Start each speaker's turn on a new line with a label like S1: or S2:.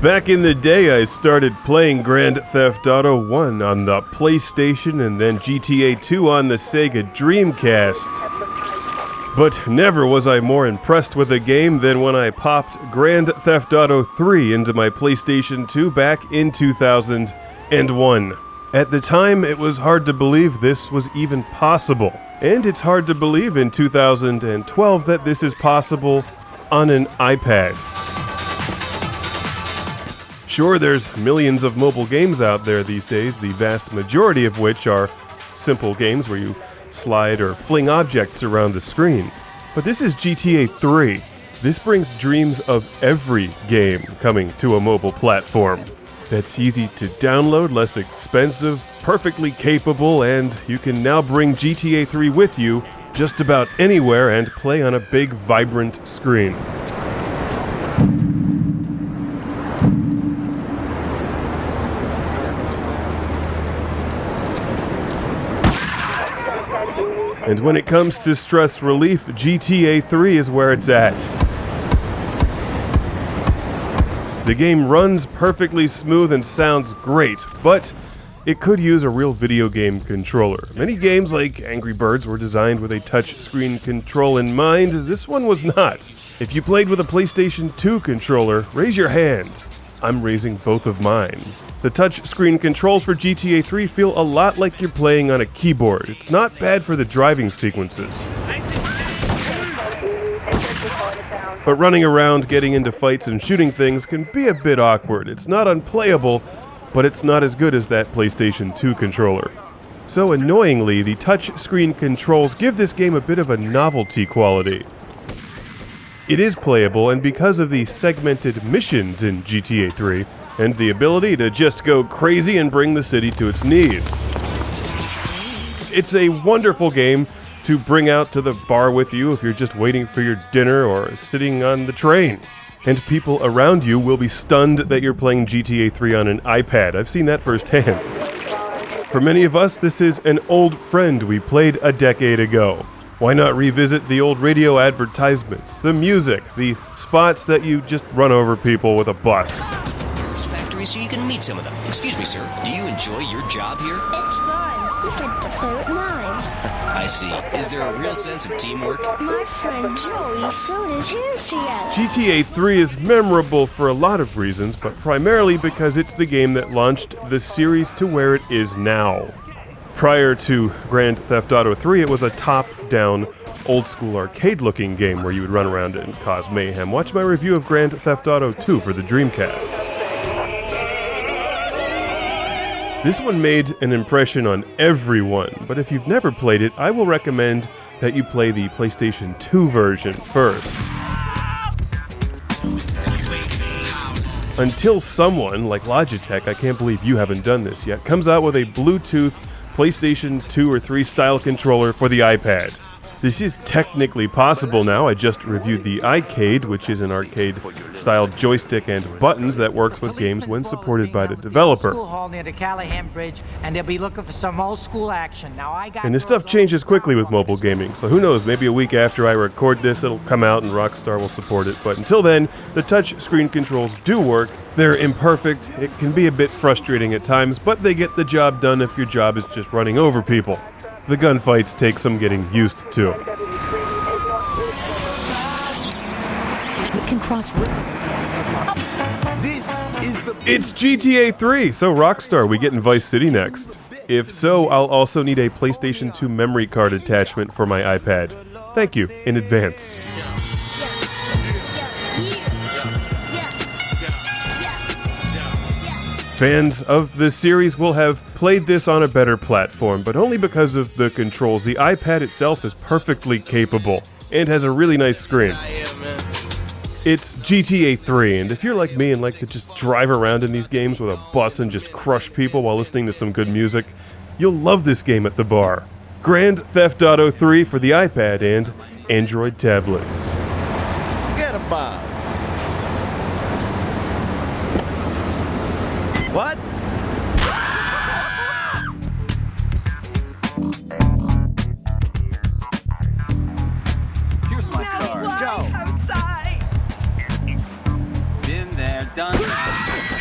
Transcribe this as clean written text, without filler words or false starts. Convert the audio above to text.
S1: Back in the day, I started playing Grand Theft Auto 1 on the PlayStation and then GTA 2 on the Sega Dreamcast. But never was I more impressed with a game than when I popped Grand Theft Auto 3 into my PlayStation 2 back in 2001. At the time, it was hard to believe this was even possible. And it's hard to believe in 2012 that this is possible on an iPad. Sure, there's millions of mobile games out there these days, the vast majority of which are simple games where you slide or fling objects around the screen. But this is GTA 3. This brings dreams of every game coming to a mobile platform. That's easy to download, less expensive, perfectly capable, and you can now bring GTA 3 with you just about anywhere and play on a big, vibrant screen. And when it comes to stress relief, GTA 3 is where it's at. The game runs perfectly smooth and sounds great, but it could use a real video game controller. Many games like Angry Birds were designed with a touchscreen control in mind. This one was not. If you played with a PlayStation 2 controller, raise your hand. I'm raising both of mine. The touchscreen controls for GTA 3 feel a lot like you're playing on a keyboard. It's not bad for the driving sequences. But running around, getting into fights and shooting things can be a bit awkward. It's not unplayable, but it's not as good as that PlayStation 2 controller. So annoyingly, the touchscreen controls give this game a bit of a novelty quality. It is playable, and because of the segmented missions in GTA 3, and the ability to just go crazy and bring the city to its knees. It's a wonderful game to bring out to the bar with you if you're just waiting for your dinner or sitting on the train. And people around you will be stunned that you're playing GTA 3 on an iPad. I've seen that firsthand. For many of us, this is an old friend we played a decade ago. Why not revisit the old radio advertisements, the music, the spots that you just run over people with a bus?
S2: So you can meet some of them. Excuse me, sir. Do you enjoy your job here?
S3: It's fun. We get to play with knives.
S2: I see. Is there a real sense of teamwork?
S3: My friend Joey sewed his hands together.
S1: GTA 3 is memorable for a lot of reasons, but primarily because it's the game that launched the series to where it is now. Prior to Grand Theft Auto 3, it was a top-down, old-school arcade-looking game where you would run around and cause mayhem. Watch my review of Grand Theft Auto 2 for the Dreamcast. This one made an impression on everyone, but if you've never played it, I will recommend that you play the PlayStation 2 version first. Until someone, like Logitech, I can't believe you haven't done this yet, comes out with a Bluetooth PlayStation 2 or 3 style controller for the iPad. This is technically possible now. I just reviewed the iCade, which is an arcade-style joystick and buttons that works with games when supported by the developer. And this stuff changes quickly with mobile gaming, so who knows, maybe a week after I record this, it'll come out and Rockstar will support it. But until then, the touchscreen controls do work. They're imperfect. It can be a bit frustrating at times, but they get the job done if your job is just running over people. The gunfights take some getting used to. It's GTA 3, so Rockstar, we get in Vice City next. If so, I'll also need a PlayStation 2 memory card attachment for my iPad. Thank you in advance. Fans of the series will have played this on a better platform, but only because of the controls. The iPad itself is perfectly capable and has a really nice screen. It's GTA 3, and if you're like me and like to just drive around in these games with a bus and just crush people while listening to some good music, you'll love this game at the bar. Grand Theft Auto 3 for the iPad and Android tablets.
S4: Get a bomb. What? Here's my star. Go.
S5: Been there,
S4: done.